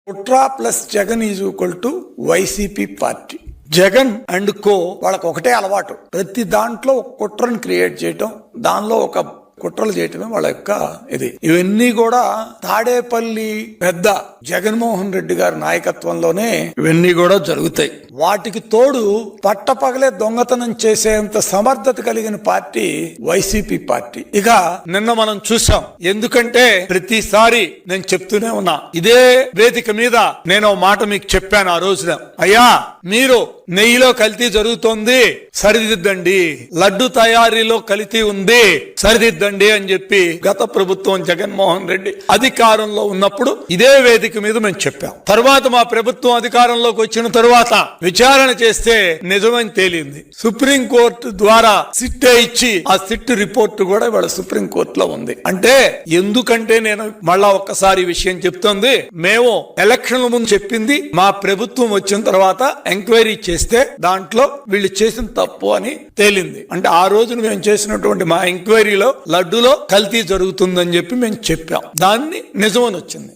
కుట్ర plus Jagan is equal to YCP party. Jagan and co వాళ్ళకి ఒకటే అలవాటు, ప్రతి దాంట్లో ఒక కుట్రను క్రియేట్ చేయటం, దానిలో ఒక కుట్రలు చేయటమే వాళ్ళ యొక్క ఇది. ఇవన్నీ కూడా తాడేపల్లి పెద్ద జగన్మోహన్ రెడ్డి గారి నాయకత్వంలోనే ఇవన్నీ కూడా జరుగుతాయి. వాటికి తోడు పట్టపగలే దొంగతనం చేసేంత సమర్థత కలిగిన పార్టీ వైసీపీ పార్టీ. ఇక నిన్న మనం చూసాం, ఎందుకంటే ప్రతిసారి నేను చెప్తూనే ఉన్నా, ఇదే వేదిక మీద నేను మాట మీకు చెప్పాను ఆ రోజున, అయ్యా మీరు నెయ్యిలో కల్తీ జరుగుతోంది సరిదిద్దండి, లడ్డు తయారీలో కల్తీ ఉంది సరిదిద్దండి అని చెప్పి గత ప్రభుత్వం జగన్మోహన్ రెడ్డి అధికారంలో ఉన్నప్పుడు ఇదే వేదిక మీద మేము చెప్పాం. తర్వాత మా ప్రభుత్వం అధికారంలోకి వచ్చిన తరువాత విచారణ చేస్తే నిజమని తేలింది. సుప్రీంకోర్టు ద్వారా సిట్ ఇచ్చి ఆ సిట్ రిపోర్ట్ కూడా ఇవాళ సుప్రీంకోర్టులో ఉంది. అంటే ఎందుకంటే నేను మళ్ళా ఒక్కసారి విషయం చెప్తోంది, మేము ఎలక్షన్ల ముందు చెప్పింది మా ప్రభుత్వం వచ్చిన తర్వాత ఎంక్వైరీ చేస్తే దాంట్లో వీళ్ళు చేసిన తప్పు అని తేలింది. అంటే ఆ రోజున మేము చేసినటువంటి మా ఎంక్వైరీలో లడ్డూలో కల్తీ జరుగుతుందని చెప్పి మేము చెప్పాం, దాన్ని నిజమని వచ్చింది.